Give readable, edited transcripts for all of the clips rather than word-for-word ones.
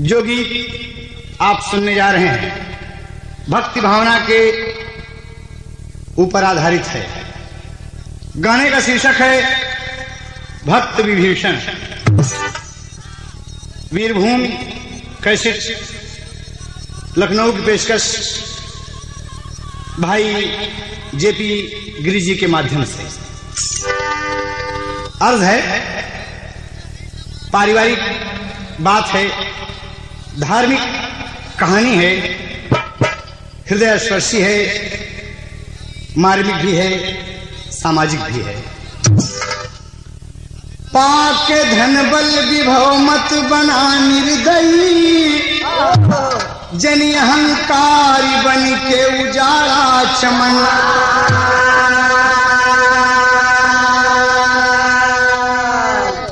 जो गीत आप सुनने जा रहे हैं भक्ति भावना के ऊपर आधारित है। गाने का शीर्षक है भक्त विभीषण। वीरभूमि कैसेट लखनऊ की पेशकश भाई जेपी गिरी जी के माध्यम से। अर्ज है, पारिवारिक बात है, धार्मिक कहानी है, हृदय स्पर्शी है, मार्मिक भी है, सामाजिक भी है। पाके धन बल विभव मत बना निर्दयी, जनि अहंकारी बन के उजाड़ा चमन।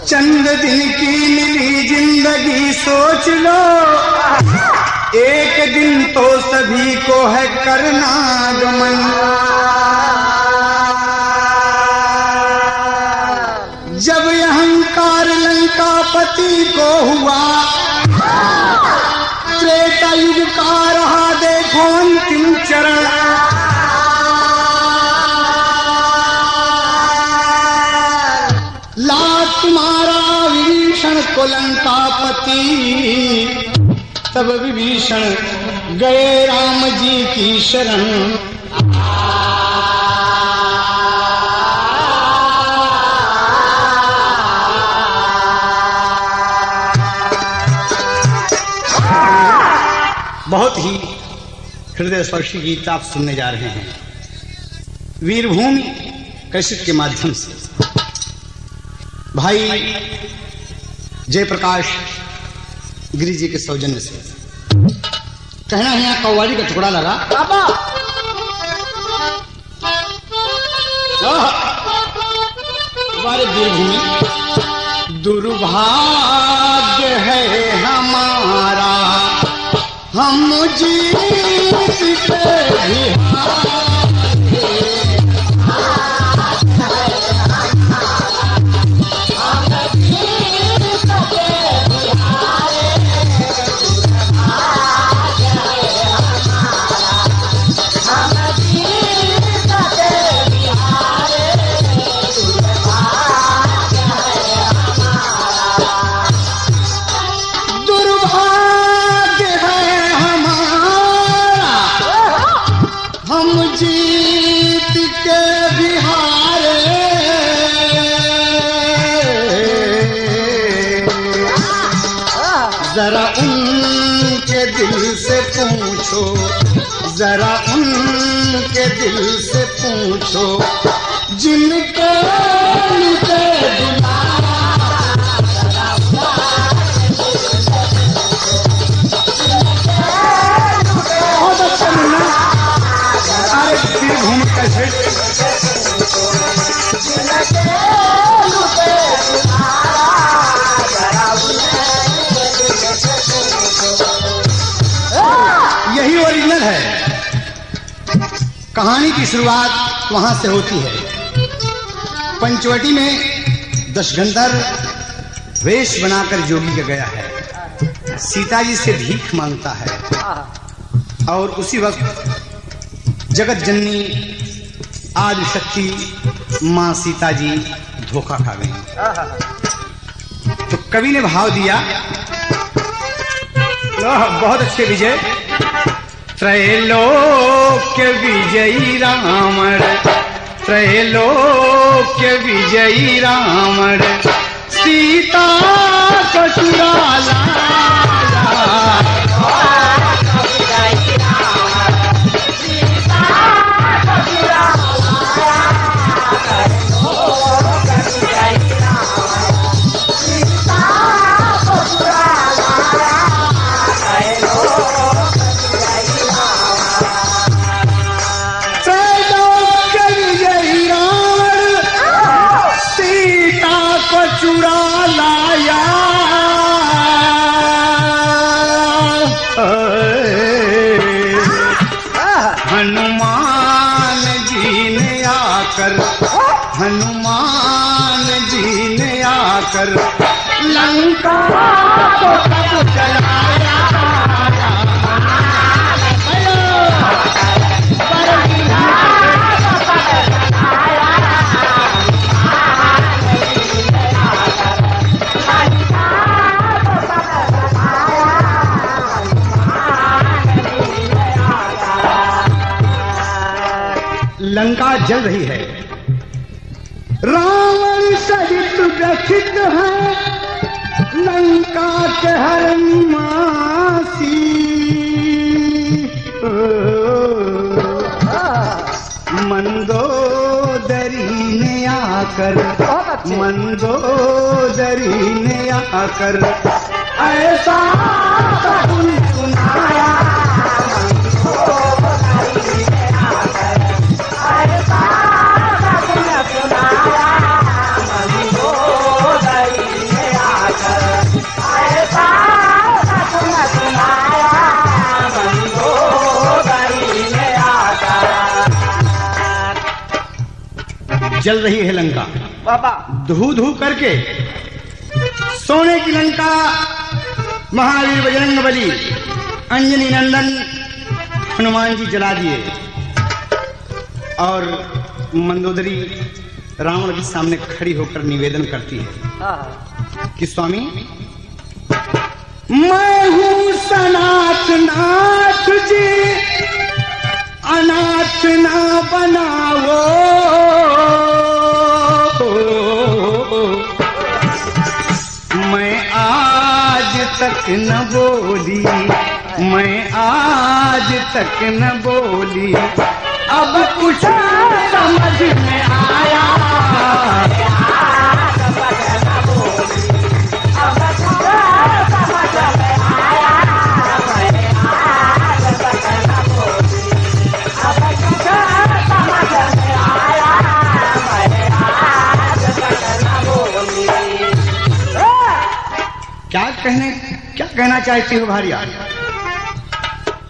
चंद दिन की मिली जिंदगी सोच लो, एक दिन तो सभी को है करना गमन। जब अहंकार लंकापति को हुआ, त्रेता युग का रहा देखो अंतिम चरण। लात मारा विभीषण को लंकापति, तब विभीषण गए राम जी की शरण। बहुत ही हृदय स्पर्शी गीत आप सुनने जा रहे हैं वीरभूमि कैसेट के माध्यम से। भाई जयप्रकाश गिरी जी के सौजन्य से। कहना है यहाँ कव्वाली का टुकड़ा लगा। हमारे वीरभूमि दुर्भाग्य है हमारा, हम जीत के जरा उनके दिल से पूछो, जरा उनके दिल से पूछो, जिनके बहुत अच्छा मिलना। अरे वीरभूमि कैसेट यही ओरिजिनल है। कहानी की शुरुआत वहां से होती है। पंचवटी में दशगंधर वेश बनाकर जोगी का गया है, सीता जी से भीख मांगता है और उसी वक्त जगत जननी आदि शक्ति मां सीता जी धोखा खा गई। तो कवि ने भाव दिया, बहुत अच्छे विजय। त्रैलोक्य विजयी रामण, त्रैलोक्य विजयी रामण, सीता को चुरा लाया। चुरा लाया, हनुमान जी ने आकर, हनुमान जी ने आकर लंका को तब जलाया। लंका जल रही है। रावण सहित व्यथित है लंका के हर निवासी। मंदोदरी ने आकर, मंदोदरी ने आकर ऐसा सकुन सुनाया। जल रही है लंका बाबा, धू धू करके। सोने की लंका महावीर बजरंगबली अंजनी नंदन हनुमान जी जला दिए और मंदोदरी रावण के सामने खड़ी होकर निवेदन करती है कि स्वामी, मैं हूं सनातनाथ जी, अनाथ ना बनाओ। मैं आज तक न बोली, मैं आज तक न बोली, अब कुछ समझ में आया। क्या कहना चाहती हो भारिया?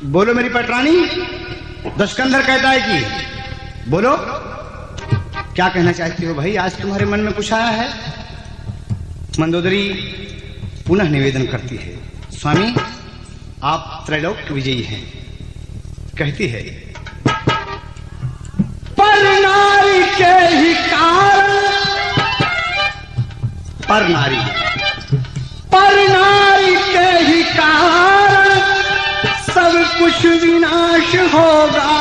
बोलो मेरी पटरानी। दशकंधर कहता है कि बोलो क्या कहना चाहती हो भाई, आज तुम्हारे मन में कुछ आया है? मंदोदरी पुनः निवेदन करती है, स्वामी आप त्रैलोक विजयी हैं। कहती है, पर नारी के ही कारण, पर नारी के ही कारण सब कुछ विनाश होगा।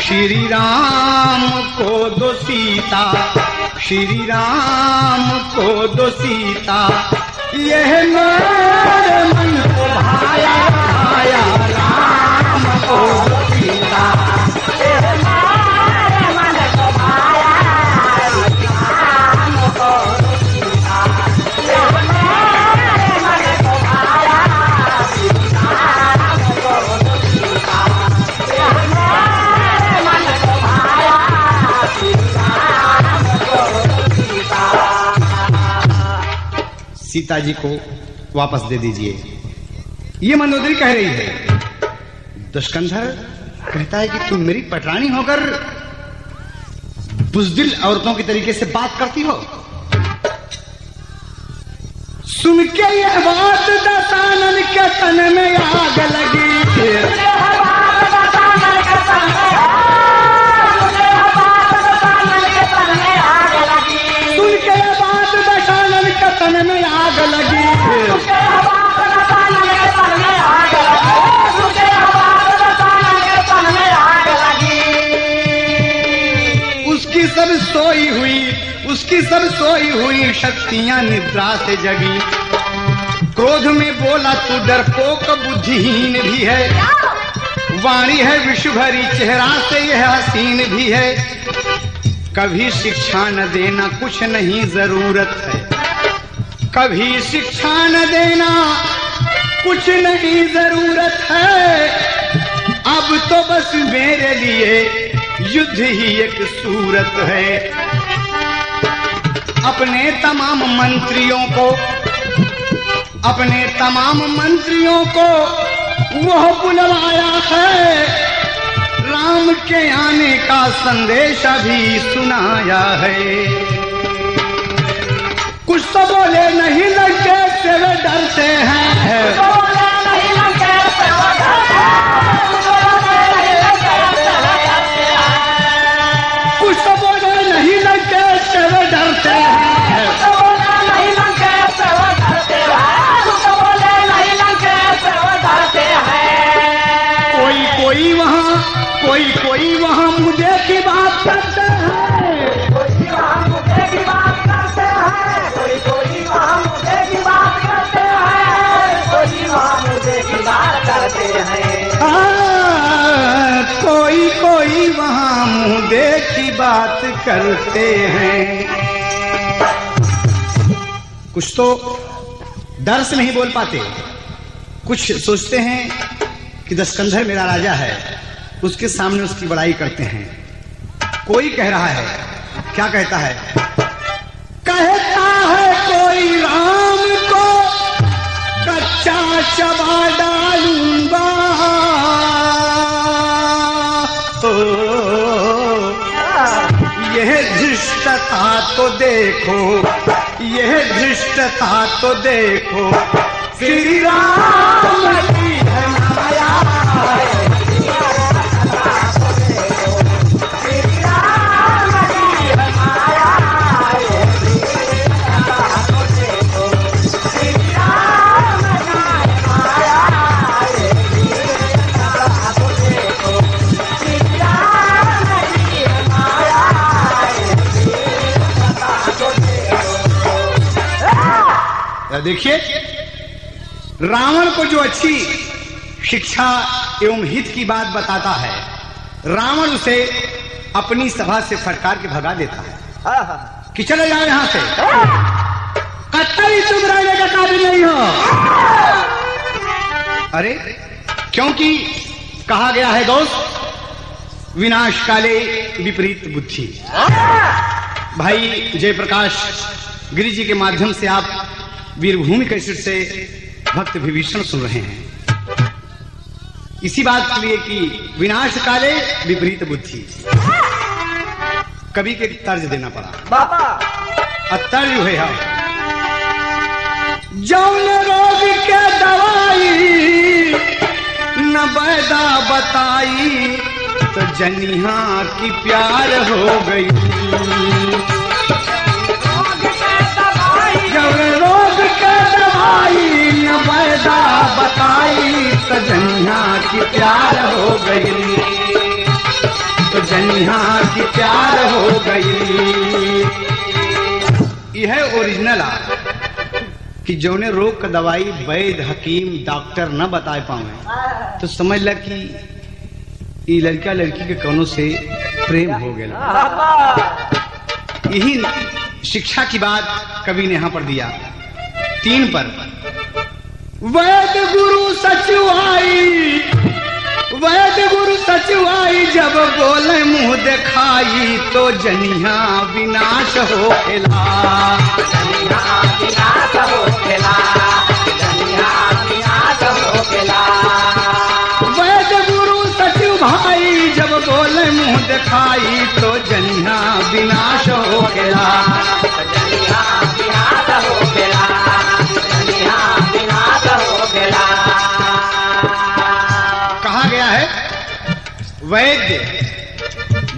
श्री राम को दो सीता, श्री राम को दो सीता, यह मेरे मन को भाया। राम को दो सीता, सीता जी को वापस दे दीजिए, ये मंदोदरी कह रही है। दुष्कंधर कहता है कि तुम मेरी पटरानी होकर बुज़दिल औरतों के तरीके से बात करती हो। सुन के यह बात दशानन के तन में आग लगी। सुन के यह बात दशानन के तन में आग लगी। उसकी सब सोई हुई शक्तियां निद्रा से जगी। क्रोध में बोला तू डरपोक बुद्धिहीन भी है, वाणी है विश्व भरी चेहरा से यह हसीन भी है। कभी शिक्षा न देना कुछ नहीं जरूरत है, कभी शिक्षा न देना कुछ नहीं जरूरत है। अब तो बस मेरे लिए युद्ध ही एक सूरत है। अपने तमाम मंत्रियों को वह बुलवाया है। राम के आने का संदेश भी सुनाया है। कुछ तो बोले नहीं लगे से वे डरते हैं। कुछ तो बोले नहीं लगे से वे डरते हैं। नहीं लगे से वो डरते हैं। बात करते हैं। कुछ तो डर से नहीं बोल पाते, कुछ सोचते हैं कि दशकंधर मेरा राजा है, उसके सामने उसकी बड़ाई करते हैं। कोई कह रहा है, क्या कहता है? कहता है कोई राम को कच्चा चबा डालूंगा, यह धृष्टता तो देखो, यह धृष्टता तो देखो, श्री राम की है माया। देखिए, रावण को जो अच्छी शिक्षा एवं हित की बात बताता है, रावण उसे अपनी सभा से फटकार के भगा देता है कि चले जाओ यहां से, कतई तुम रहने का काबिल नहीं हो। अरे क्योंकि कहा गया है दोस्त, विनाश काले विपरीत बुद्धि। भाई जयप्रकाश गिरी जी के माध्यम से आप वीरभूमि कैसेट से भक्त विभीषण सुन रहे हैं। इसी बात के लिए कि विनाश काले विपरीत बुद्धि, कवि के तर्ज देना पड़ा बाबा। और तर्ज है, जौन रोग के दवाई न बैदा बताई, तो जनिहा की प्यार हो गई। रोग के दवाई न पैदा बताई, तो जनिया की प्यार हो गई, तो जनिया की प्यार हो गई। यह ओरिजिनल आ कि जौने रोग का दवाई वैद्य हकीम डॉक्टर न बता पाए, तो समझ ल कि ये लड़का लड़की के कौनों से प्रेम हो गया। यही शिक्षा की बात कवि ने यहां पर दिया 3 पर। वैद गुरु सचुआई, वैद गुरु सचुआई, जब बोले मुंह दिखाई, तो जनिया विनाश हो खेला, जनिया विनाश हो खेला, जनिया विनाश हो खेला। वैद गुरु सचु भाई, जब बोले मुंह दिखाई, तो जनिया विनाश हो खेला, जनिया विनाश हो खेला, जनिया विनाश हो खेला। कहा गया है वैद्य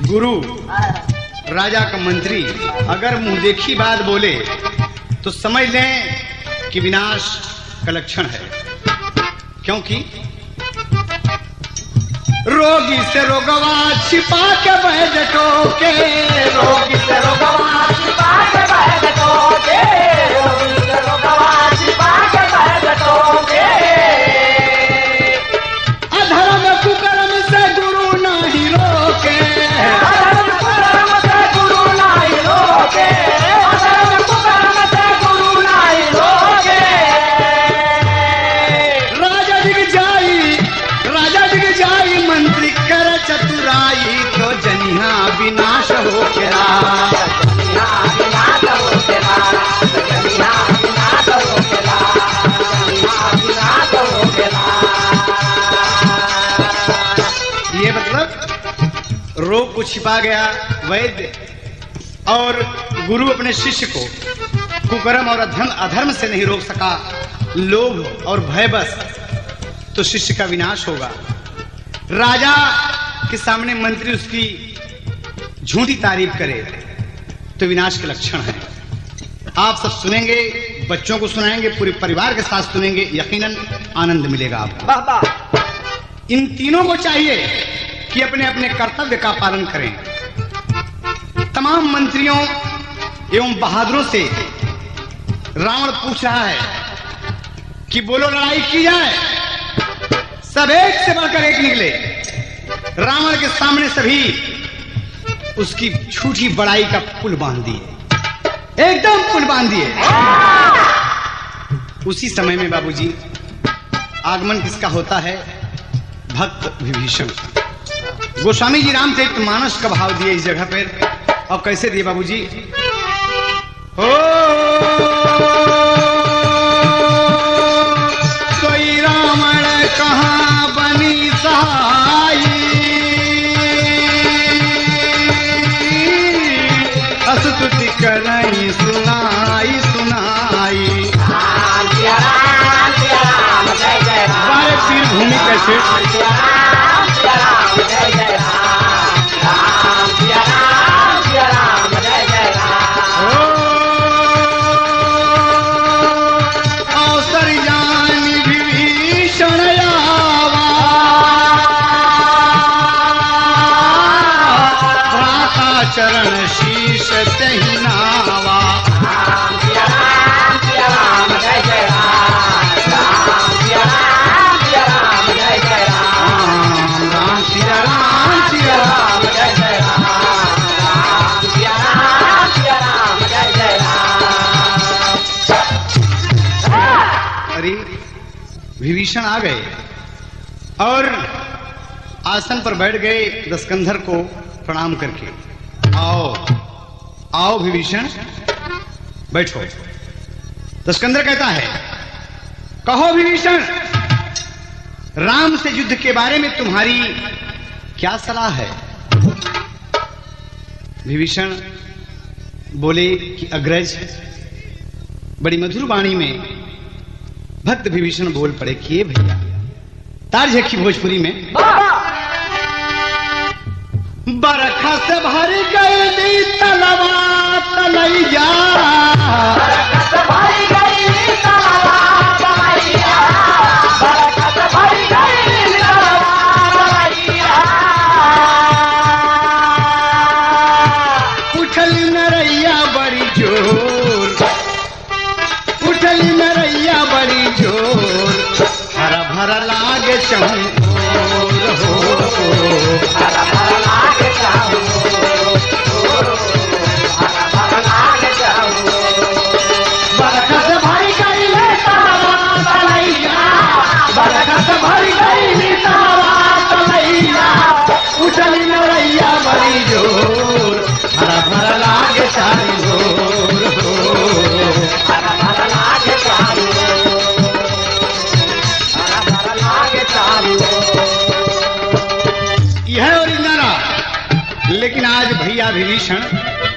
गुरु राजा का मंत्री अगर मुंह देखी बात बोले, तो समझ लें कि विनाश का लक्षण है। क्योंकि रोगी से रोगवा छिपा के वैद्य टोके, रोगी से रोगवा छिपा के वैद्य टोके, रोगी से रोगवा छिपा के वैद्य टोके। अधर्म कुकर्म से गुरु नहीं रोके, अधर्म कुकर्म से गुरु नहीं रोके, अधर्म कुकर्म से गुरु नहीं रोके। राजा दिग जाई मंत्री कर चतुराई, तो जनिया विनाश हो गया, जनिया विनाश हो गया, जनिया विनाश हो गया, जनिया विनाश हो गया। ये मतलब रोग को छिपा गया वैद्य, और गुरु अपने शिष्य को कुकर्म और अधर्म से नहीं रोक सका, लोभ और भय बस, तो शिष्य का विनाश होगा। राजा के सामने मंत्री उसकी झूठी तारीफ करे, तो विनाश के लक्षण है। आप सब सुनेंगे, बच्चों को सुनाएंगे, पूरे परिवार के साथ सुनेंगे, यकीनन आनंद मिलेगा आपको। इन तीनों को चाहिए कि अपने अपने कर्तव्य का पालन करें। तमाम मंत्रियों एवं बहादुरों से रावण पूछ रहा है कि बोलो लड़ाई की जाए। सब एक से बढ़कर एक निकले। रावण के सामने सभी उसकी झूठी बड़ाई का पुल बांध दिए, एकदम पुल बांध दिए। उसी समय में बाबूजी आगमन किसका होता है? भक्त विभीषण। गोस्वामी जी रामचरितमानस का भाव दिए इस जगह पर। और कैसे दिए बाबूजी? ओ सोई रावण कहाँ बनी सहाई, स्तुति करई सुनाई सुनाई। बारे पीर भूमि कैसे अवसर जानी विभीषण आवा, प्राता चरण शीश तहि नावा। विभीषण आ गए और आसन पर बैठ गए दशकंधर को प्रणाम करके। आओ आओ विभीषण बैठो। दशकंधर कहता है, कहो विभीषण, राम से युद्ध के बारे में तुम्हारी क्या सलाह है? विभीषण बोले कि अग्रज, बड़ी मधुर वाणी में भक्त विभीषण बोल पड़े कि ये भैया तार झक्की भोजपुरी में बरखा से भर गई तलवा तलैया, उठली नरैया बड़ी जोर, उठली नरैया बड़ी जोर, हरा भरा लागे चहुर हो, हरा भरा लागे चहुर, हरा भरा लागे चहुर। बरखा से भरी गई तलवा तलैया, बरखा से भरी गई तलवा तलैया, उठली नरैया बड़ी जोर, हरा भरा लागे चारोर हो, हरा भरा लागे चारोर, हरा भरा लागे चारोर। यह ओरिजिनल। लेकिन आज भैया विभीषण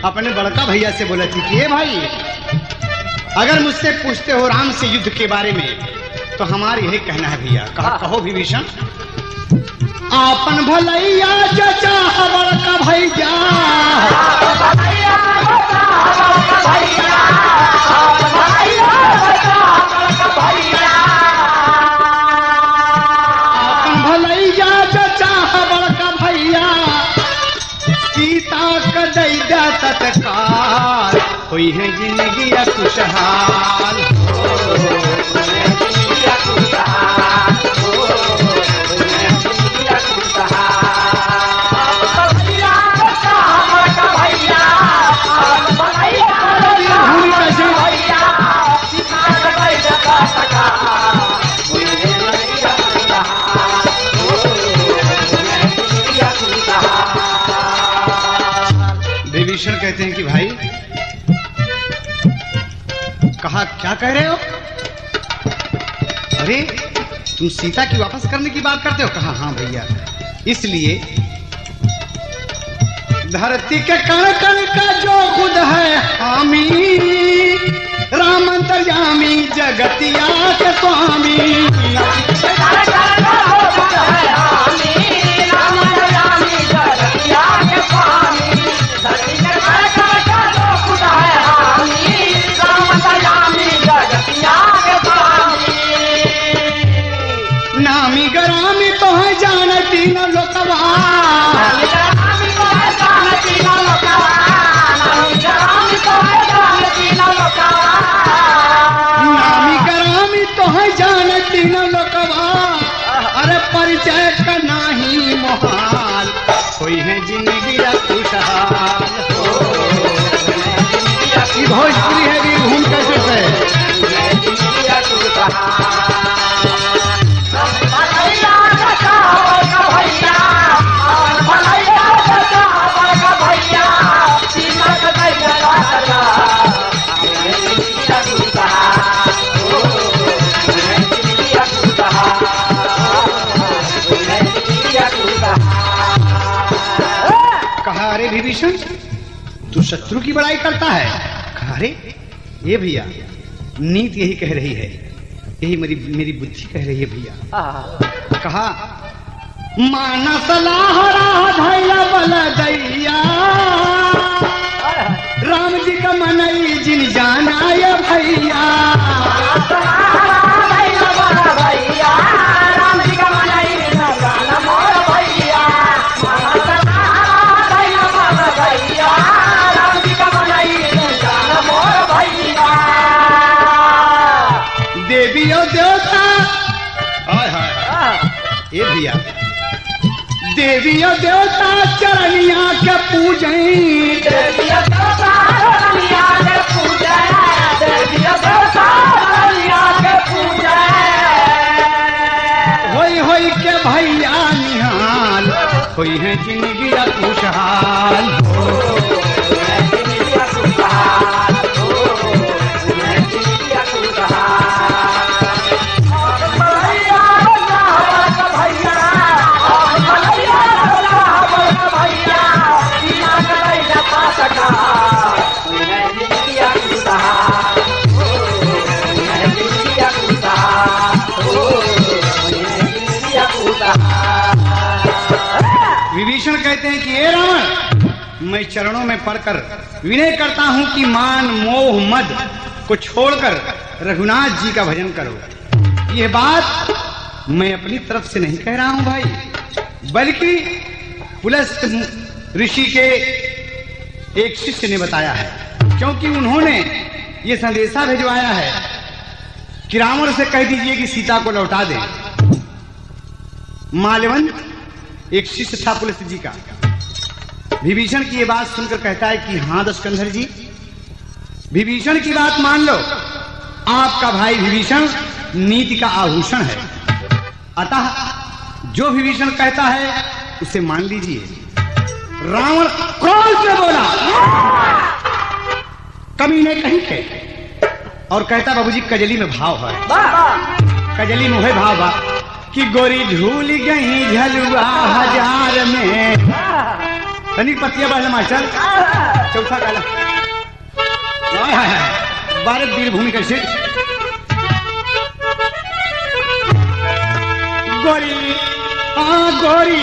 अपने बड़का भैया से बोला थी कि भाई, अगर मुझसे पूछते हो राम से युद्ध के बारे में तो हमारा यही कहना है भैया। कहो विभीषण। आपन भलैया जचा बड़का भैया, आपन भलैया जचा बड़का भैया, सीता का दैदा तत्काल, हुई है जिंदगी खुशहाल। विभीषण कहते हैं कि भाई, कहा क्या कह रहे हो? अरे तुम सीता की वापस करने की बात करते हो? कहा हाँ भैया, इसलिए धरती के कण कण का जो खुद है हामी, राम अंतर्यामी जगतिया के स्वामी। नामी गरामी तो है जानती न लोकवा, नामी गरामी तो है जानती न लोकवा, अरे परिचय का नाही मोहाल, कोई है जिंदगी खुशहाल हो। ये भोजपुरी है वीरभूम कैसे से कहा, अरे विभीषण तू शत्रु की बड़ाई करता है। कहा, अरे ये भैया नीति यही कह रही है, यही मेरी बुद्धि कह रही है भैया। कहा, माना सलाह धैया बल दैया राम जी का मनई जिन जाना ये भैया। देवी और देवता ये भैया देवी और देवता चरनिया के पूजें, देवी और देवता चरनिया के पूजें, देवी और देवता चरनिया के पूजें। होई होई के भैया निहाल होई है जिंदगी खुशहाल हो। विभीषण कहते हैं कि हे रावण, मैं चरणों में पड़कर विनय करता हूं कि मान मोह मद को छोड़कर रघुनाथ जी का भजन करो। यह बात मैं अपनी तरफ से नहीं कह रहा हूं भाई, बल्कि पुलस्त ऋषि के एक शिष्य ने बताया है, क्योंकि उन्होंने ये संदेशा भिजवाया है कि रावण से कह दीजिए कि सीता को लौटा दे। माल्यवंत एक शिष्य था पुलस्त जी का। विभीषण की ये बात सुनकर कहता है कि हाँ दशकंधर जी, विभीषण की बात मान लो, आपका भाई विभीषण नीति का आभूषण है, अतः जो विभीषण कहता है उसे मान लीजिए। रावण क्रोध से बोला, कमीने कहीं के, और कहता बाबूजी कजली में भाव है, कजली में है भाव बा कि गोरी झूल गई झलुआ हजार में। तनिक पतिया बढ़ मास्टर चौथा काला भारत वीरभूमि कैसे। गोरी गोरी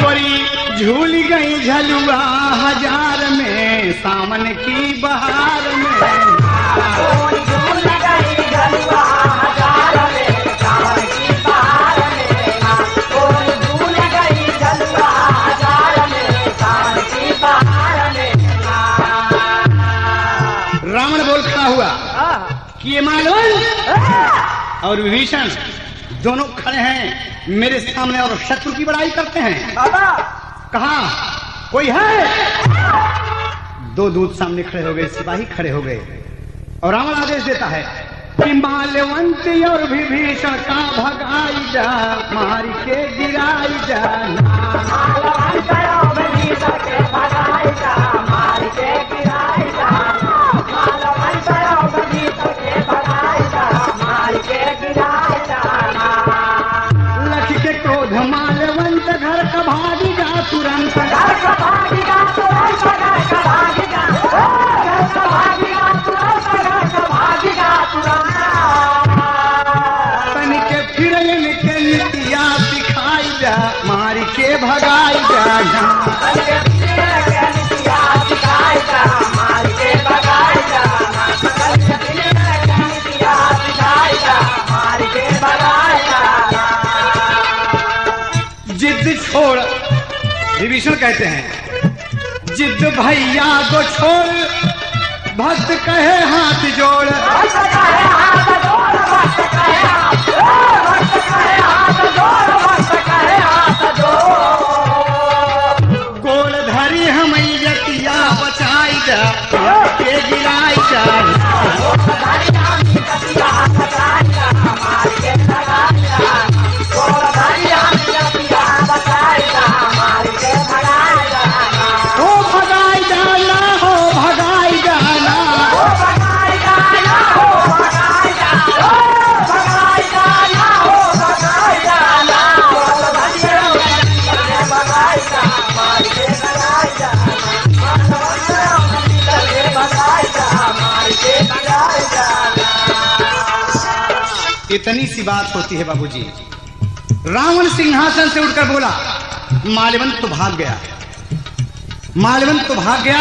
गोरी झूल गई झलुआ हजार में सावन की बहार में। रावण बोल खड़ा हुआ कि ये मालवंत और विभीषण दोनों खड़े हैं मेरे सामने और शत्रु की बड़ाई करते हैं। कहा कोई है? दो दूत सामने खड़े हो गए, सिपाही खड़े हो गए, और रावण आदेश देता है कि माल्यवंत और विभीषण का भगाई जा, मार के गिराई जा। लख के क्रोध माल्यवंत घर का भागी जा तुरंत, घर का भागी जा तुरंत, घर का भागी जा तुरंत, घर का भागी जा तुरंत, घर का भागी जा तुरंत। तन के फिर इनके नितिया सिखाई जा, मार के भगाई जा। जिद छोड़, विभीषण कहते हैं जिद भैया को छोड़, भक्त कहे हाथ जोड़, गोड़ इतनी सी बात होती है बाबूजी। रावण सिंहासन से उठकर बोला, माल्यवंत तो भाग गया, माल्यवंत तो भाग गया।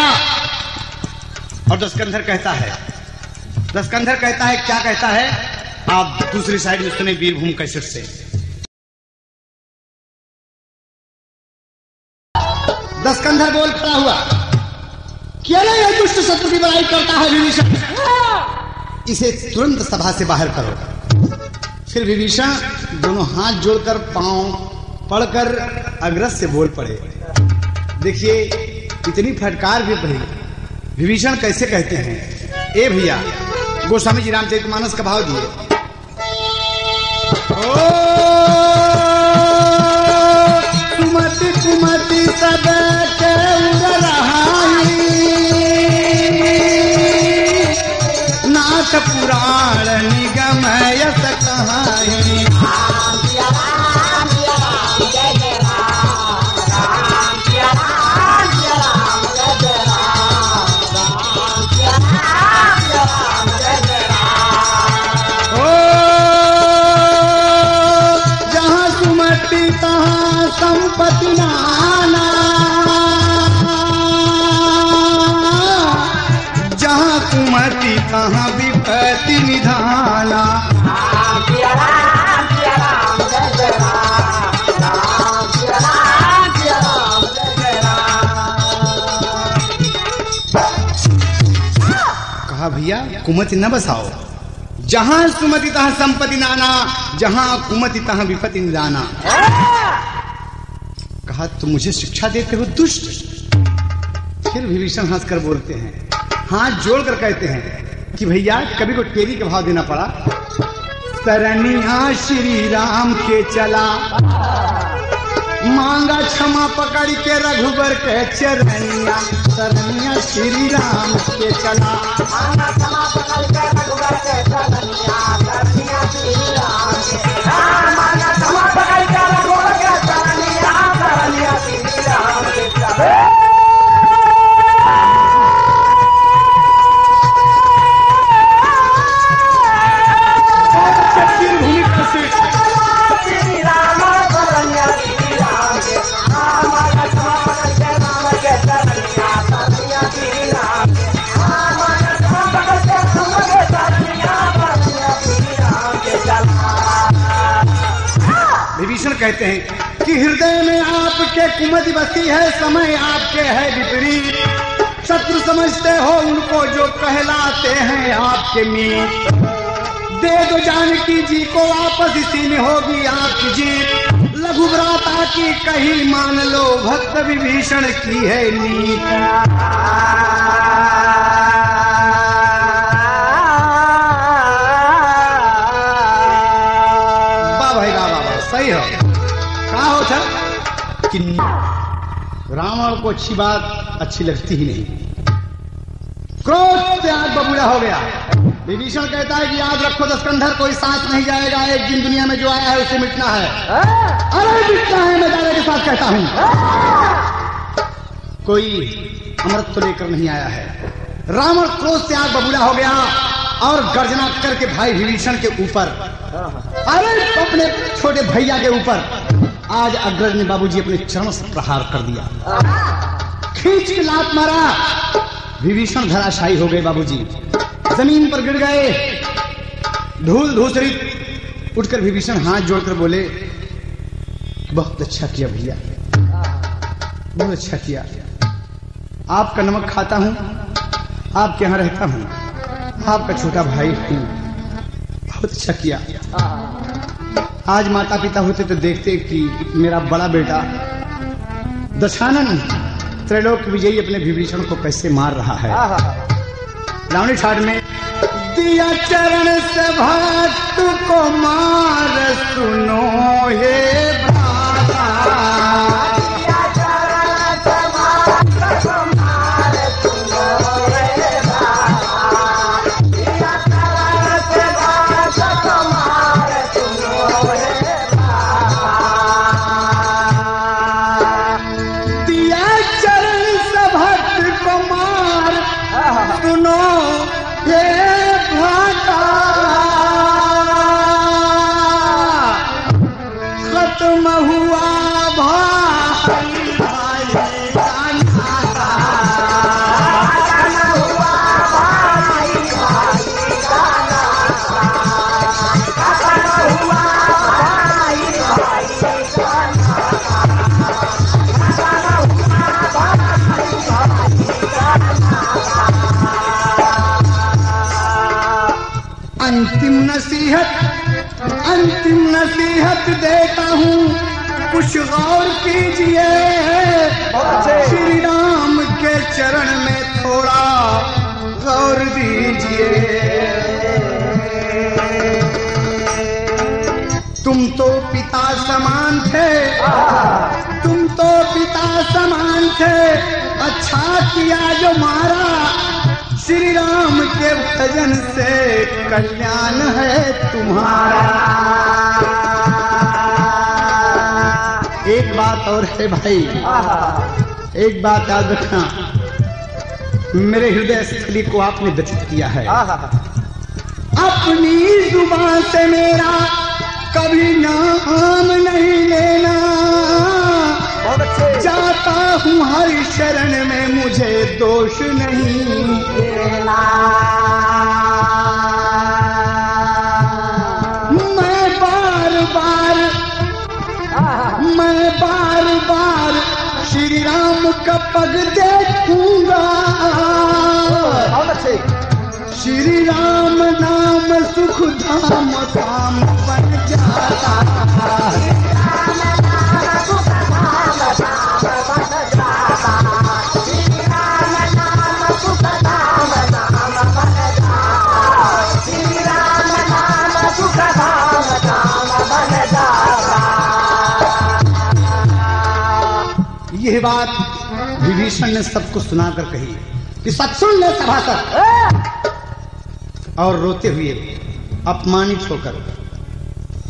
और दशकंधर कहता है, दशकंधर कहता है, क्या कहता है? आप दूसरी साइड में सुने वीरभूम कैसेट से। दशकंधर बोल खड़ा हुआ, क्या नहीं यह दुष्ट शत्रु की बड़ाई करता है विभीषण, इसे तुरंत सभा से बाहर करो। फिर विभीषण दोनों हाथ जोड़कर पांव पड़कर अग्रस से बोल पड़े। देखिए इतनी फटकार भी पड़ी। विभीषण कैसे कहते हैं, ए भैया, गोस्वामी जी रामचरितमानस का भाव दिए। ओ कुमति कुमति सब के उड़रहाई, नाथ पुराण निगम यस कहाई। संपत्ति नाना, जहाँ कुमति तहाँ विपत्ति निधाना। कहा भैया कुमति न बसाओ, जहाँ सुमति तहाँ संपत्ति नाना, जहाँ कुमति तहाँ विपत्ति निधाना। कहा तुम मुझे शिक्षा देते हो दुष्ट। फिर विभीषण हंसकर बोलते हैं, हाथ जोड़कर कहते हैं कि भैया कभी को टेरी का भाव देना पड़ा। सरनिया श्री राम के चला, मांगा क्षमा पकड़ के रघुबर के चरनिया। सरनिया श्री राम के चला, मांगा क्षमा पकड़ के रघुबर के चरनिया। सरनिया श्री राम के चला, मांगा क्षमा पकड़ के रघुबर के चरनिया। सरनिया श्री राम के चला। विभीषण कहते हैं कि हृदय में आपके कुमति बसी है, समय आपके है विपरीत। शत्रु समझते हो उनको जो कहलाते हैं आपके मीत। दे दो जानकी जी को वापस, इसी में होगी आपकी जीत। लघु भ्राता की कही मान लो, भक्त विभीषण की है नीत। सही हो कहा हो सर कि रावण को अच्छी बात अच्छी लगती ही नहीं। क्रोध से आग बबूला हो गया। विभीषण कहता है कि याद रखो दशकंधर, कोई साथ नहीं जाएगा, एक दिन दुनिया में जो आया है उसे मिटना है। अरे मिटना है, मैं दादा के साथ कहता हूं। कोई अमृत तो लेकर नहीं आया है। रावण क्रोध से आग बबूला हो गया और गर्जना करके भाई विभीषण के ऊपर, अरे अपने छोटे भैया के ऊपर आज अग्रज ने बाबूजी अपने चरण से प्रहार कर दिया। खींच के लात मारा, विभीषण धराशायी हो गए बाबूजी, जमीन पर गिर गए, धूल धूसरित। उठकर विभीषण हाथ जोड़कर बोले, बहुत अच्छा किया भैया, बहुत अच्छा किया। आपका नमक खाता हूं, आपके यहां रहता हूं, आपका छोटा भाई हूं, बहुत अच्छा किया। आज माता पिता होते तो देखते कि मेरा बड़ा बेटा दशानन त्रैलोक विजयी अपने विभीषण को कैसे मार रहा है। रावणी ठाट में दिया चरण से भक्त को मार, सुनो हे भ्राता। अंतिम नसीहत देता हूँ, कुछ गौर कीजिए। श्री राम के चरण में थोड़ा गौर दीजिए। तुम तो पिता समान थे, तुम तो पिता समान थे, अच्छा किया जो मारा। श्री राम के भजन से कल्याण है तुम्हारा। एक बात और है भाई, एक बात याद रखना, मेरे हृदय स्थली को आपने दर्शित किया है। अपनी जुबान से मेरा कभी नाम नहीं लेना, जाता हूँ हर शरण में, मुझे दोष नहीं देना। मैं बार बार श्री राम का पग देखूंगा। श्री राम नाम सुख धाम काम बन जाता। यह बात विभीषण ने सबको सुनाकर कही कि सब सुन ले सभासद। और रोते हुए, अपमानित होकर,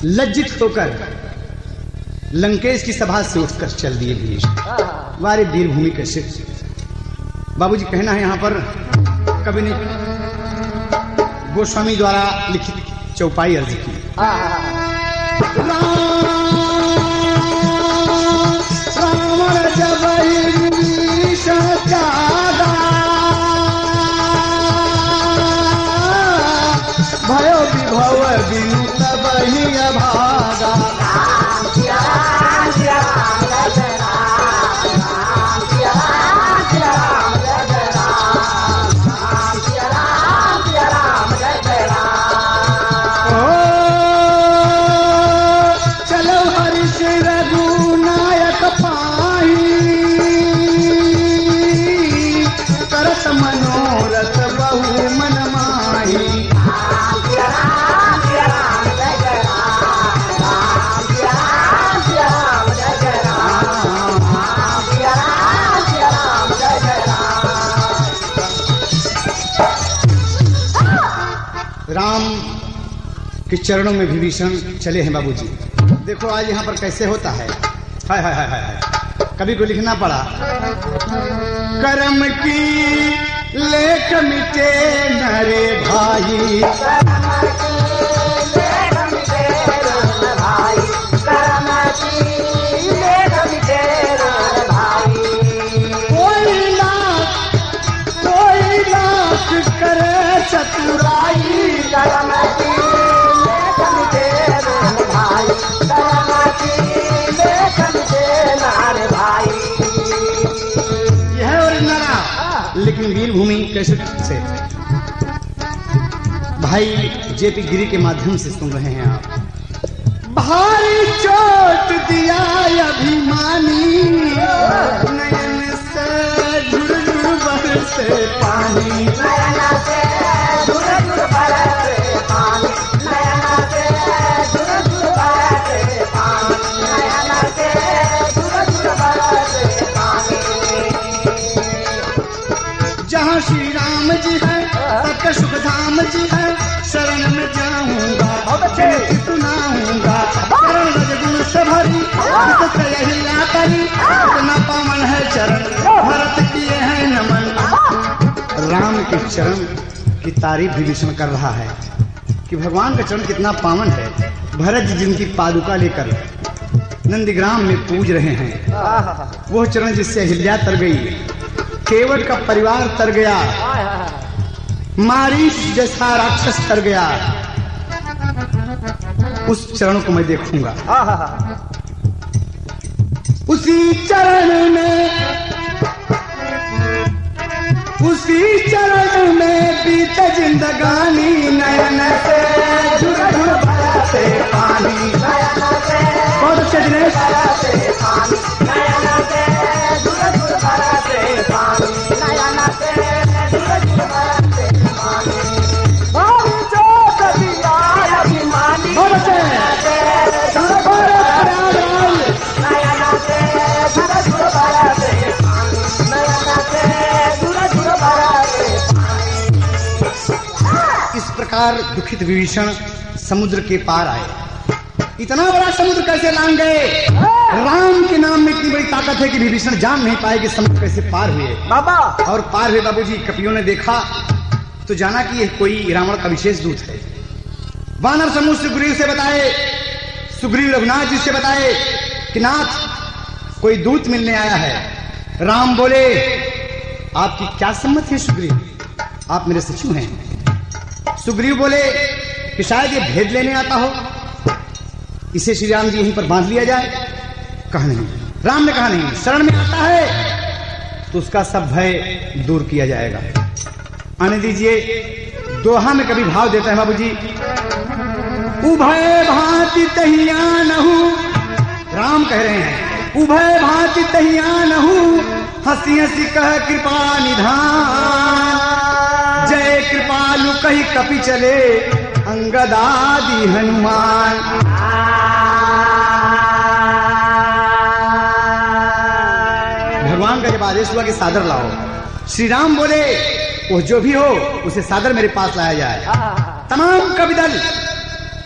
लज्जित होकर लंकेश की सभा से उठकर चल दिए विभीषण। वारे वीर भूमि कैसे। बाबूजी कहना है यहाँ पर कवि ने गोस्वामी द्वारा लिखित चौपाई अर्ज की। रावण जब विभीषण जागा, भयो विभव बिनु तब ही अभागा। चलो हरिश रघुनायक पाही, करत मनोरथ बहु मन माही। राम के चरणों में विभीषण चले हैं बाबूजी। देखो आज यहाँ पर कैसे होता है। हाय हाय हाय हाय, कभी को लिखना पड़ा, कर्म की लेख मिटे नरे भाई, कोई लाख करे चतुराई। यह ओरिजिनल, लेकिन वीर भूमि कैसे से भाई जेपी गिरी के माध्यम से सुन रहे हैं आप। भारी चोट दिया अभिमानी, नयन से झुरझुर बरसे पानी। जहाँ श्री राम जी है सबका सुख धाम जी है, शरण में जाऊंगा सुनाऊंगा। चरण रजगुण से भरी अहिल्या करी, इतना पावन है चरण भरत किए हैं नमन। राम के चरण की तारीफ विभीषण कर रहा है कि भगवान का चरण कितना पावन है। भरत जी जिनकी पादुका लेकर नंदीग्राम में पूज रहे हैं, वो चरण जिससे अहिल्या तर गई, केवट का परिवार तर गया, मारीच जैसा राक्षस तर गया, उस चरण को मैं देखूंगा। उसी चरण में बीते जिंदगानी, नयन से झुरझुर बरसे पानी। दुखित विभीषण समुद्र के पार आए। इतना बड़ा समुद्र कैसे लांग गए? राम के नाम में इतनी बड़ी ताकत है कि विभीषण जान नहीं पाए कि समुद्र कैसे पार हुए। बाबा और पार हुए बाबूजी, कपियों ने देखा तो जाना कि यह कोई रावण का विशेष दूत है। वानर समूह सुग्रीव से बताए, सुग्रीव रघुनाथ जी से बताए कि नाथ कोई दूत मिलने आया है। राम बोले आपकी क्या सम्मत है सुग्रीव, आप मेरे सचिव हैं। सुग्रीव बोले कि शायद ये भेद लेने आता हो, इसे श्री राम जी यहीं पर बांध लिया जाए। कहा नहीं, राम ने कहा नहीं, शरण में आता है तो उसका सब भय दूर किया जाएगा। आने दीजिए। दोहा में कभी भाव देता है बाबूजी, उभय भांति तहिया नहु, राम कह रहे हैं उभय भांति तहिया नहु, हंसी हंसी कह कृपा निधान, जय कृपालु कही कपि चले अंगदादि हनुमान। भगवान का जब आदेश हुआ कि सादर लाओ, श्री राम बोले वो जो भी हो उसे सादर मेरे पास लाया जाए। तमाम कविदल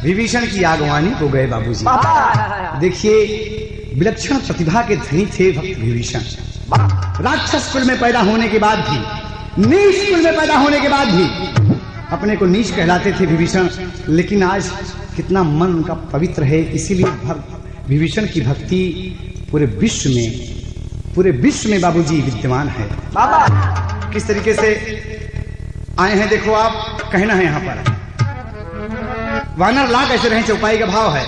विभीषण की आगवानी हो गए बाबूजी। देखिए विलक्षण प्रतिभा के धनी थे भक्त विभीषण। राक्षस कुल में पैदा होने के बाद भी, नीच कुल में पैदा होने के बाद भी अपने को नीच कहलाते थे विभीषण, लेकिन आज कितना मन उनका पवित्र है। इसीलिए विभीषण की भक्ति पूरे विश्व में बाबूजी विद्यमान है। बाबा किस तरीके से आए हैं देखो आप, कहना है यहाँ पर वानर ला कैसे रहे, चौपाई का भाव है।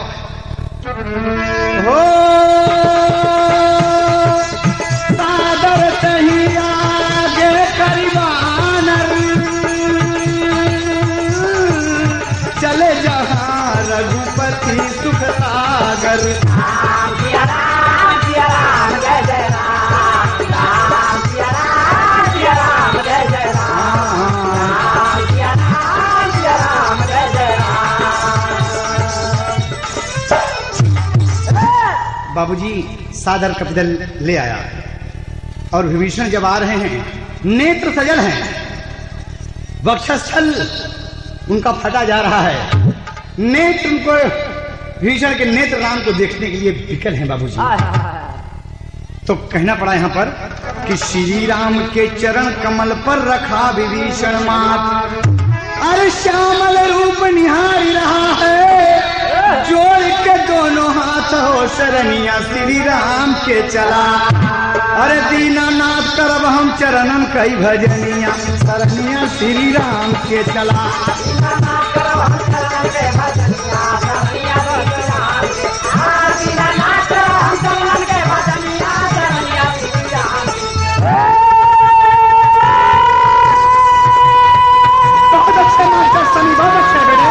हो सादर तही आगे करी वानर, चले जहाँ रघुपति सुख सागर। बाबूजी सादर कपिदल ले आया और विभीषण जब आ रहे हैं, नेत्र सजल हैं, वक्षस्थल उनका फटा जा रहा है। नेत्र उनको, विभीषण के नेत्र राम को देखने के लिए विकल हैं बाबूजी। तो कहना पड़ा यहाँ पर कि श्री राम के चरण कमल पर रखा विभीषण माथ, अरे श्यामल रूप निहारी रहा है, जोड़ के दोनों हाथ हो शरणिया श्री राम के चला। अरे दीनानाथ करब हम चरणन कई भजनिया, शरणिया श्री राम के चला। बहुत अच्छे मास्टर सनी, बहुत अच्छे बेटे।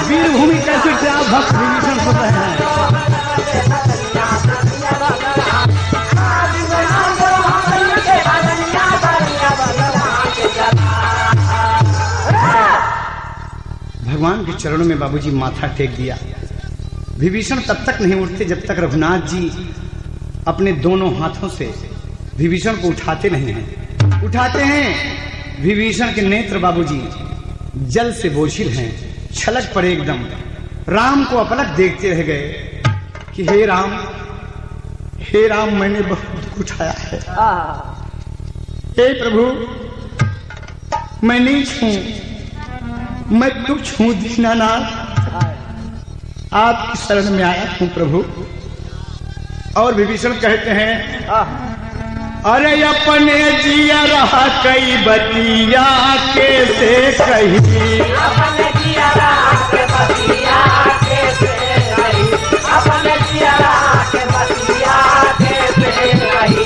वीरभूमि कैसे से आप भक्त विभीषण सुन रहे हैं। भगवान के चरणों में बाबूजी माथा टेक दिया। विभीषण तब तक नहीं उठते जब तक रघुनाथ जी अपने दोनों हाथों से विभीषण को उठाते नहीं हैं। उठाते हैं, विभीषण के नेत्र बाबूजी जल से बोझिल हैं, छलक पड़े एकदम। राम को अपलक देखते रह गए कि हे राम मैंने बहुत दुख उठाया है। हे प्रभु मैं नीच हूं, मैं तुच्छ हूं दीनानाथ, आपकी शरण में आया हूं प्रभु। और विभीषण कहते हैं अरे अपने जिया रहा कई बतिया कैसे कही, अपने जिया रहा के बतिया कैसे कही, अपने जिया रहा के बतिया कैसे कही।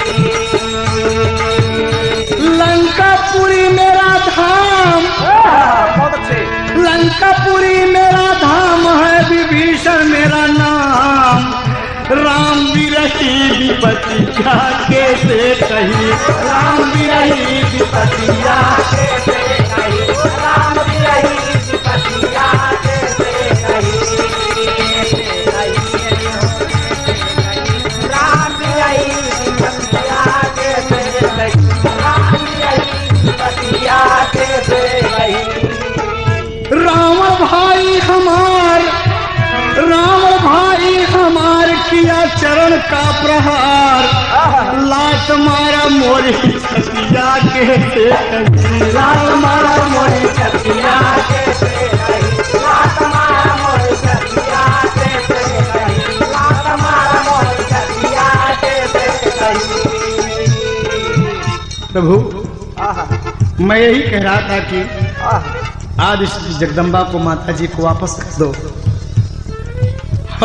लंकापुरी मेरा धाम, लंकापुरी मेरा धाम है, विभीषण मेरा नाम, राम विरही विपतिया कैसे कही, राम विरही विपतिया कैसे कही, राम विरही विपतिया कैसे कही, राम विरही विपतिया कैसे कही, राम विरही विपतिया चरण का प्रहार, लात मारा मोरी छतिया के से कहीं, लात मारा मोरी छतिया के से कहीं, लात मारा मोरी छतिया के से कहीं, लात मारा मोरी छतिया के से कहीं। प्रभु मैं यही कह रहा था कि आज इस जगदम्बा को, माता जी को वापस कर दो,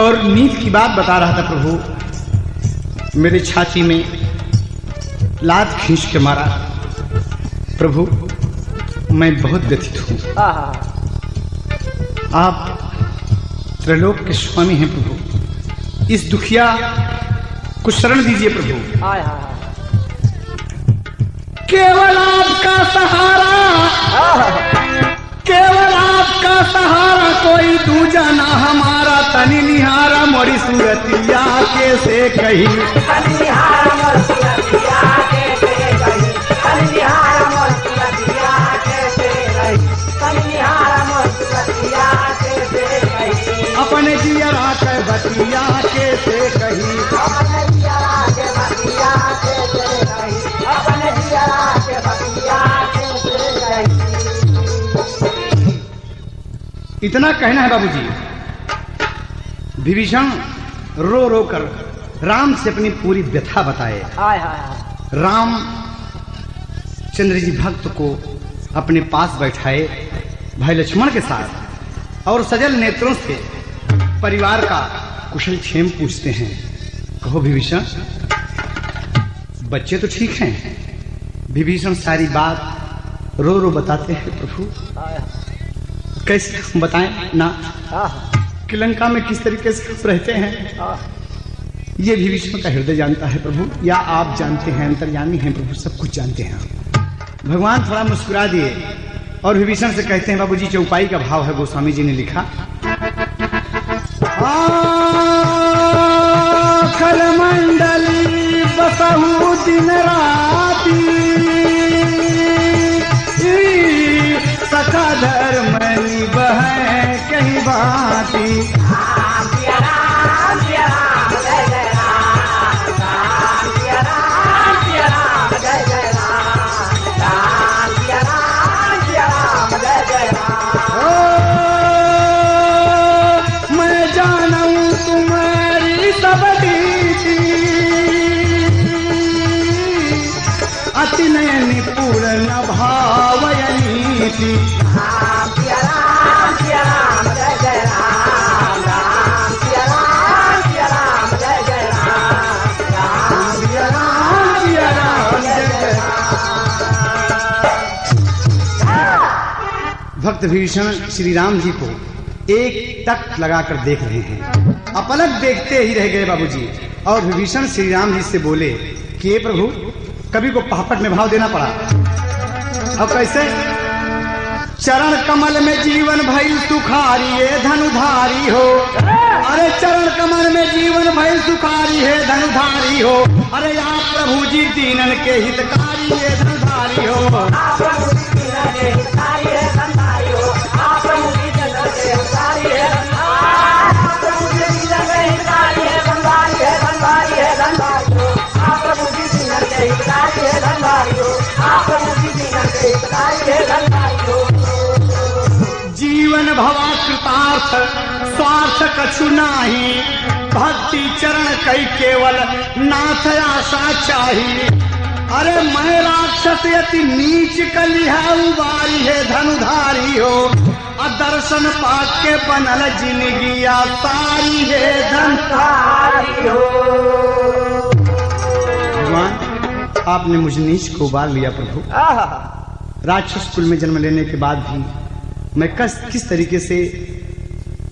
और नींद की बात बता रहा था प्रभु। मेरी छाती में लात खींच के मारा प्रभु, मैं बहुत व्यथित हूँ। आप त्रिलोक के स्वामी हैं प्रभु, इस दुखिया को शरण दीजिए प्रभू। केवल आपका सहारा, केवल आपका सहारा, कोई दूजा ना हमारा, तनी निहारा मोरी सूरतिया के से कही, तनी निहारा मोरी सूरतिया के से कही, तनी निहारा मोरी सूरतिया के से कही, तनी निहारा मोरी सूरतिया के से कही, अपने जियरा के बतिया के से कही, अपने जियरा के बतिया के से कही, अपने जियरा के बतिया के से कही। इतना कहना है बाबूजी। विभीषण रो रो कर राम से अपनी पूरी व्यथा बताए। राम चंद्र जी भक्त को अपने पास बैठाए भाई लक्ष्मण के साथ, और सजल नेत्रों से परिवार का कुशल क्षेम पूछते हैं। कहो विभीषण, बच्चे तो ठीक हैं? विभीषण सारी बात रो रो बताते हैं प्रभु। कैसे बताएं ना कि लंका में किस तरीके से रहते हैं, ये विभीषण का हृदय जानता है प्रभु, या आप जानते हैं, अंतर्यामी हैं प्रभु, सब कुछ जानते हैं। भगवान थोड़ा मुस्कुरा दिए और विभीषण से कहते हैं, बाबूजी चौपाई का भाव है, गोस्वामी जी ने लिखा, खलमंडली बसहु दिन राती, सखा धर्म निबह कहीं बाती, मैं जानूं तुम्हारी सब रीति, अति नयन पूर्ण भावयनीति, भक्त विभीषण श्री राम जी को एक टक लगाकर देख रहे हैं, अपलक देखते ही रह गए बाबूजी। और विभीषण श्री राम जी से बोले कि ये प्रभु, कभी को पापट में भाव देना पड़ा। अब कैसे? चरण कमल में जीवन भइल सुखारी है धनुधारी हो, अरे चरण कमल में जीवन भइल सुखारी है धनुधारी हो, अरे आप प्रभु जी दीनन के हितकारी है धनुधारी हो, जीवन भवा कृतार्थ स्वार्थ कछु नाही, भक्ति चरण कई केवल नाथ आशा चाहिए, अरे मैं राक्षस यति नीच कली है उबारी है धनुधारी हो, दर्शन पाक के बनल जिंदगी सारी है धनुधारी हो। भगवान आपने मुझे नीच को उबार लिया प्रभु। राक्षस कुल में जन्म लेने के बाद भी मैं किस तरीके से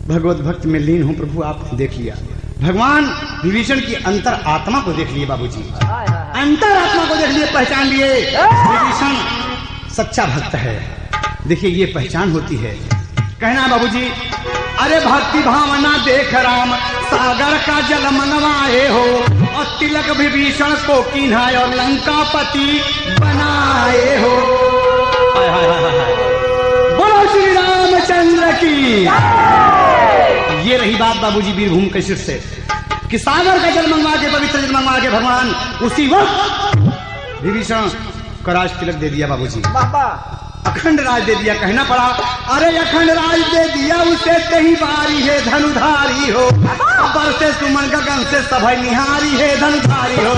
भगवत भक्त में लीन हूं प्रभु, आपने देख लिया। भगवान विभीषण की अंतर आत्मा को देख लिए बाबूजी, अंतर आत्मा को देख लिए, पहचान लिए विभीषण सच्चा भक्त है। देखिए ये पहचान होती है। कहना बाबूजी, अरे भक्ति भावना देख राम सागर का जल मनवाए हो, और तिलक विभीषण को किन्हाए और लंकापति बनाए हो। बोलो श्री रामचंद्र की। ये रही बात बाबूजी वीरभूम के सिर से। कि सागर का जल मंगवा के, पवित्र जल मंगवा के भगवान उसी वक्त विभीषण का राज तिलक दे दिया बाबूजी। अखंड राज दे दिया। कहना पड़ा अरे अखंड राज दे दिया उसे कहीं बारी है धनुधारी हो, बरसे सुमन गगन से सभय निहारी है धनुधारी हो।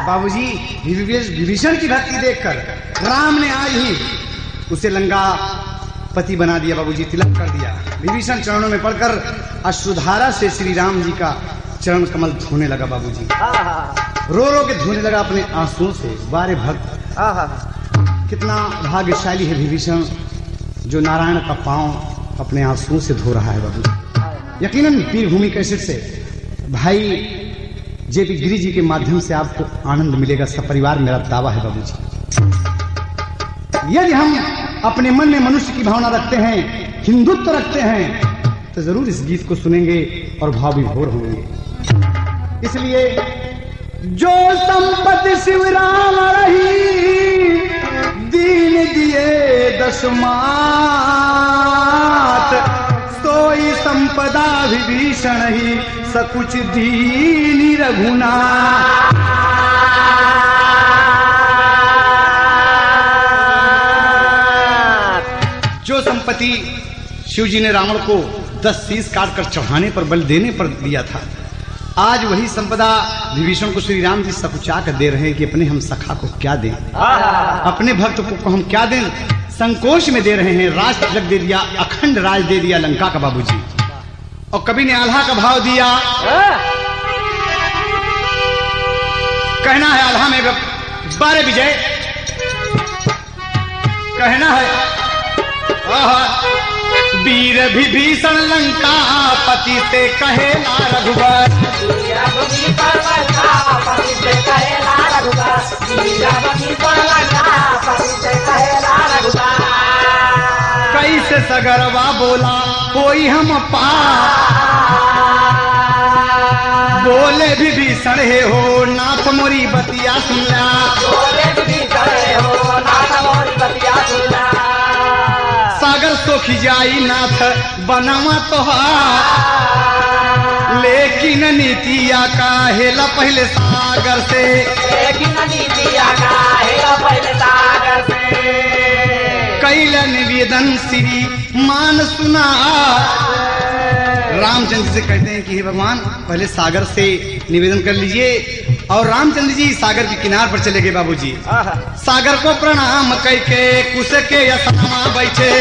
बाबूजी विभीषण की भक्ति देखकर राम ने आज ही उसे लंका पति बना दिया बाबूजी, तिलक कर दिया। विभीषण चरणों में पड़कर अश्रुधारा से श्री राम जी का चरण कमल धोने लगा बाबूजी, रो रो के धोने लगा अपने आंसुओं से। बारे भक्त कितना भाग्यशाली है विभीषण जो नारायण का पांव अपने आंसुओं से धो रहा है बाबूजी। यकीनन वीरभूमि कैसेट से भाई जेपी गिरी जी के माध्यम से आपको आनंद मिलेगा, सपरिवार मेरा दावा है बाबूजी। यदि हम अपने मन में मनुष्य की भावना रखते हैं, हिंदुत्व रखते हैं, तो जरूर इस गीत को सुनेंगे और भाव विभोर होंगे। इसलिए जो संपत्ति शिव राम रही दीन दिए दशमात, सोई संपदा विभीषण ही सकुच दीनी रघुनाथ। जो संपत्ति शिव जी ने रावण को 10 शीश काट कर चढ़ाने पर, बल देने पर दिया था, आज वही संपदा विभीषण को श्री राम जी सकुचा कर दे रहे हैं कि अपने हम सखा को क्या दें, अपने भक्त को हम क्या दें। संकोच में दे रहे हैं। राज तिलक दे दिया, अखंड राज दे दिया लंका का बाबूजी। और कवि ने आल्हा का भाव दिया। कहना है आल्हा में बारे विजय, कहना है वीर विभीषण लंका पति से कहेला रघुवर, कैसे सगरवा बोला कोई हम पा, बोले विभीषण हे हो नाथ मोरी बतिया सुनला, सागर सोखी जाई नाथ बनावा तोहार, लेकिन नीतिया का हेला पहले सागर से, लेकिन नीतिया का हेला पहले सागर से, कैला निवेदन श्री मान सुना। रामचंद्र से कहते हैं कि हे भगवान पहले सागर से निवेदन कर लीजिए। और रामचंद्र जी सागर के किनार पर चले गए बाबूजी। सागर को प्रणाम करके कुश के असनमा बैठे,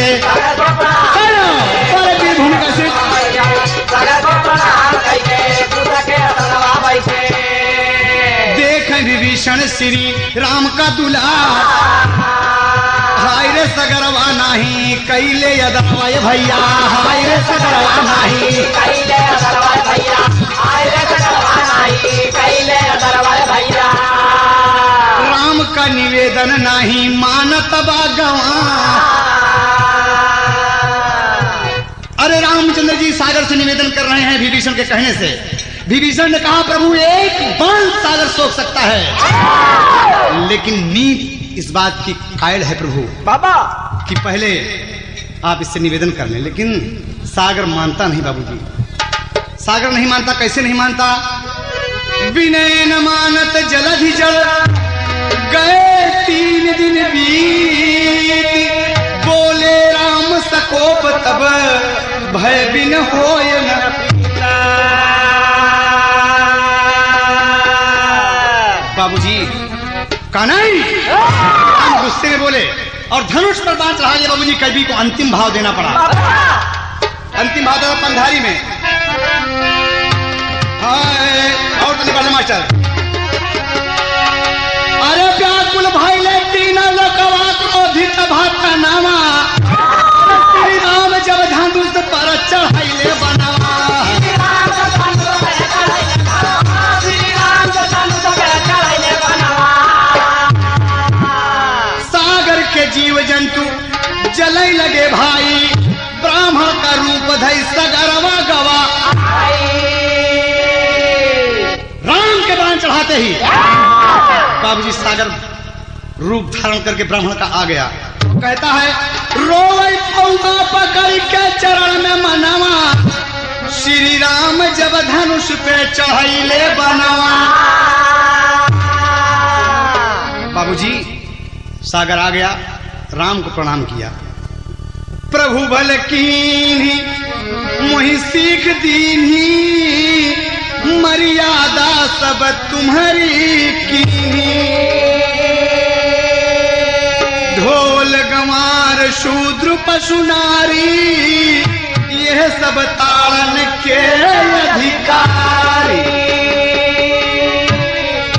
देख विभीषण श्री राम का दुलार, हाय रे सगरवा नहीं कैले अदरवाय भैया, हाय रे सगरवा नहीं कैले अदरवाय भैया, हाय रे सगरवा नहीं कैले अदरवाय भैया, राम का निवेदन नहीं मानत बागवा। अरे रामचंद्र जी सागर से निवेदन कर रहे हैं विभीषण के कहने से। विभीषण ने कहा प्रभु एक बाण सागर सोख सकता है, लेकिन नीत इस बात की कायल है प्रभु बाबा कि पहले आप इससे निवेदन कर लें। लेकिन सागर मानता नहीं बाबूजी, सागर नहीं मानता। कैसे नहीं मानता? विनय न मानत जलधि जल गए 3 दिन बीत, बोले राम सकोप तब भय बिन होय न पीता। बाबूजी कानाई हम गुस्से में बोले और धनुष पर बाण चढ़ा लिया बाबूजी। कवि को अंतिम भाव देना पड़ा। अंतिम भाव था पंधारी में। और तो निकाल मास्टर। अरे व्याकुल भाई ले तीन लोकवा क्रोधित भाता नामा, श्री राम जब धनुष पर चढ़ाइले बनवा। सागर के जीव जंतु चले लगे भाई, ब्राह्मण का रूप धई सगरवा गवा। राम के बाण चढ़ाते ही बाबूजी सागर रूप धारण करके ब्राह्मण का आ गया। कहता है रोवै पौमा पकड़ के चरण में मनवा, श्री राम जब धनुष पे चढ़ैले बनवा। बाबूजी सागर आ गया, राम को प्रणाम किया। प्रभु भल कीन्ही मोहि सीख दीन्ही, मर्यादा सब तुम्हारी कीन्ही। ढोल गंवार शूद्र पशु नारी, यह सब ताड़न के अधिकारी।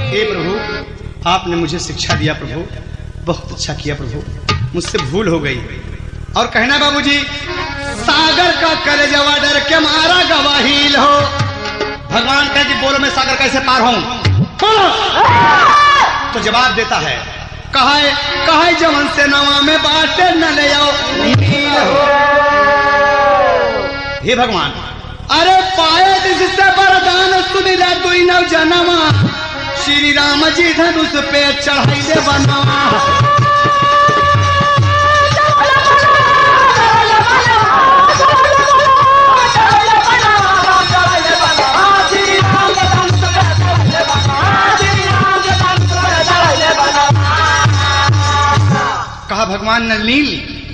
हे प्रभु आपने मुझे शिक्षा दिया प्रभु, बहुत अच्छा किया प्रभु, मुझसे भूल हो गई। और कहना बाबूजी सागर का कलेजवा डर के मारा गवाहील हो। भगवान कहे कि बोलो मैं सागर कैसे पार हूं, बोलो। तो जवाब देता है कहे जवन से नवा में बाटे न ले आओ नील हो। हे भगवान अरे पाए जिससे वरदान सुनिला दुई नव जनमा, श्री राम जी धनुष पे चढ़ाई दे बनवा। कहा भगवान नील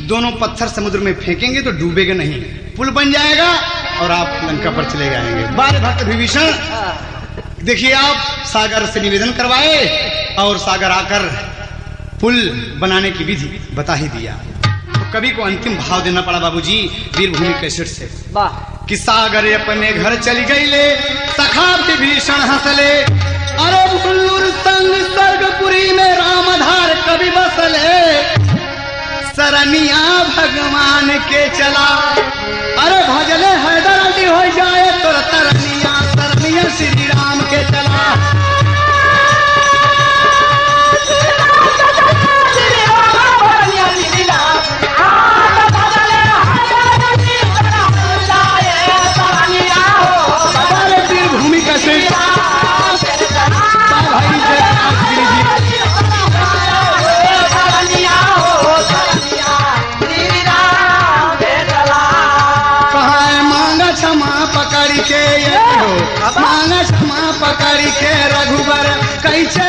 दोनों पत्थर समुद्र में फेंकेंगे तो डूबेगा नहीं, पुल बन जाएगा और आप लंका पर चले जाएंगे। बारे भक्त विभीषण देखिए आप सागर से निवेदन करवाए और सागर आकर पुल बनाने की विधि बता ही दिया। तो कवि को अंतिम भाव देना पड़ा बाबूजी वीरभूमि कैसेट से कि सागर अपने घर चली गई ले, सखा विभीषण हंसले। अरे भुल्लुर संग स्वर्गपुरी में रामधार कवि बसले, सरनिया भगवान के चला। अरे भजले हैदराबादी हो जाए तो तरनिया तरनिया श्री राम के चला। वीरभूमि का मांगा क्षमा पकड़ के रघुबर कैसे